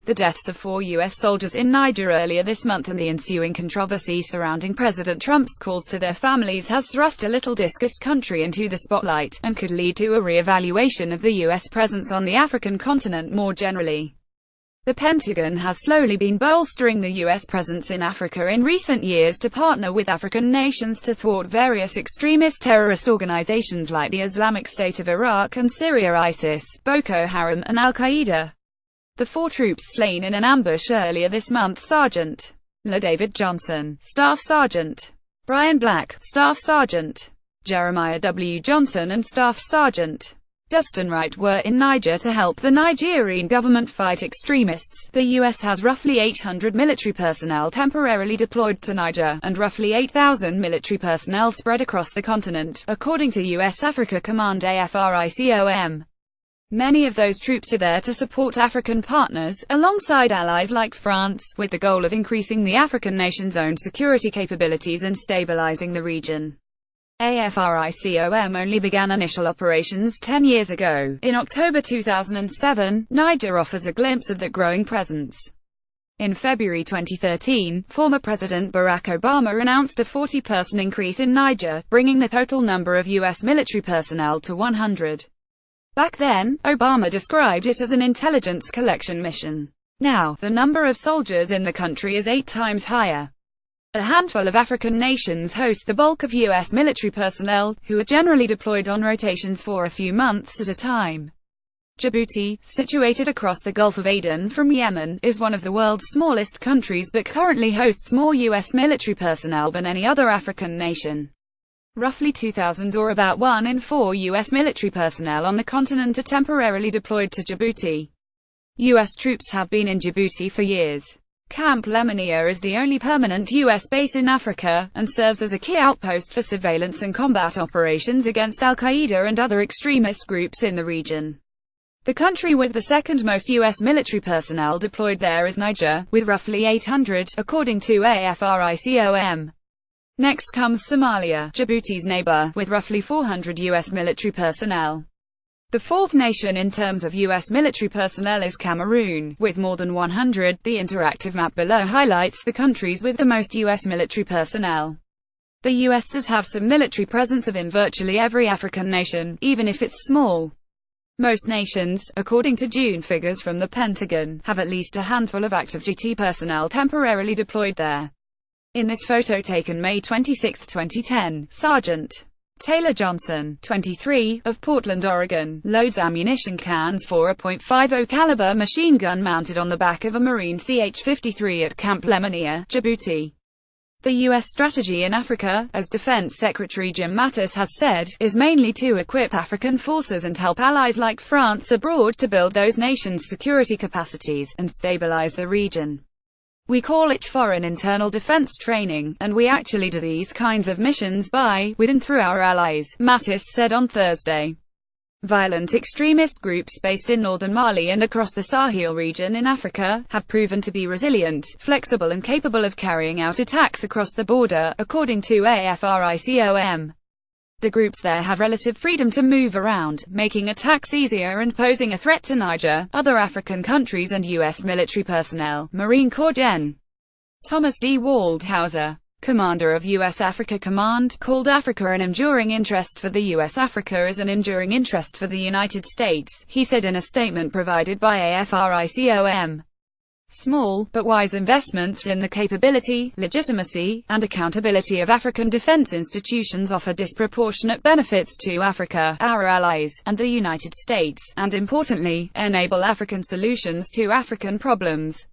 The deaths of 4 U.S. soldiers in Niger earlier this month and the ensuing controversy surrounding President Trump's calls to their families has thrust a little-discussed country into the spotlight, and could lead to a re-evaluation of the U.S. presence on the African continent more generally. The Pentagon has slowly been bolstering the U.S. presence in Africa in recent years to partner with African nations to thwart various extremist terrorist organizations like the Islamic State of Iraq and Syria, ISIS, Boko Haram, and Al-Qaeda. The 4 troops slain in an ambush earlier this month: Sergeant La David Johnson, Staff Sergeant Brian Black, Staff Sergeant Jeremiah W. Johnson, and Staff Sergeant Dustin Wright, were in Niger to help the Nigerian government fight extremists. The U.S. has roughly 800 military personnel temporarily deployed to Niger, and roughly 8,000 military personnel spread across the continent, according to U.S. Africa Command AFRICOM. Many of those troops are there to support African partners, alongside allies like France, with the goal of increasing the African nation's own security capabilities and stabilizing the region. AFRICOM only began initial operations 10 years ago. In October 2007, Niger offers a glimpse of that growing presence. In February 2013, former President Barack Obama announced a 40-person increase in Niger, bringing the total number of U.S. military personnel to 100. Back then, Obama described it as an intelligence collection mission. Now, the number of soldiers in the country is 8 times higher. A handful of African nations host the bulk of U.S. military personnel, who are generally deployed on rotations for a few months at a time. Djibouti, situated across the Gulf of Aden from Yemen, is one of the world's smallest countries but currently hosts more U.S. military personnel than any other African nation. Roughly 2,000, or about 1 in 4 U.S. military personnel on the continent, are temporarily deployed to Djibouti. U.S. troops have been in Djibouti for years. Camp Lemonnier is the only permanent U.S. base in Africa, and serves as a key outpost for surveillance and combat operations against Al-Qaeda and other extremist groups in the region. The country with the second most U.S. military personnel deployed there is Niger, with roughly 800, according to AFRICOM. Next comes Somalia, Djibouti's neighbor, with roughly 400 U.S. military personnel. The fourth nation in terms of U.S. military personnel is Cameroon, with more than 100. The interactive map below highlights the countries with the most U.S. military personnel. The U.S. does have some military presence in virtually every African nation, even if it's small. Most nations, according to June figures from the Pentagon, have at least a handful of active GT personnel temporarily deployed there. In this photo taken May 26, 2010, Sergeant Taylor Johnson, 23, of Portland, Oregon, loads ammunition cans for a .50 caliber machine gun mounted on the back of a Marine CH-53 at Camp Lemonnier, Djibouti. The U.S. strategy in Africa, as Defense Secretary Jim Mattis has said, is mainly to equip African forces and help allies like France abroad to build those nations' security capacities, and stabilize the region. We call it foreign internal defense training, and we actually do these kinds of missions by, with and through our allies, Mattis said on Thursday. Violent extremist groups based in northern Mali and across the Sahel region in Africa have proven to be resilient, flexible and capable of carrying out attacks across the border, according to AFRICOM. The groups there have relative freedom to move around, making attacks easier and posing a threat to Niger, other African countries and U.S. military personnel. Marine Corps Gen. Thomas D. Waldhauser, commander of U.S. Africa Command, called Africa an enduring interest for the U.S. Africa is an enduring interest for the United States, he said in a statement provided by AFRICOM. Small, but wise investments in the capability, legitimacy, and accountability of African defense institutions offer disproportionate benefits to Africa, our allies, and the United States, and importantly, enable African solutions to African problems.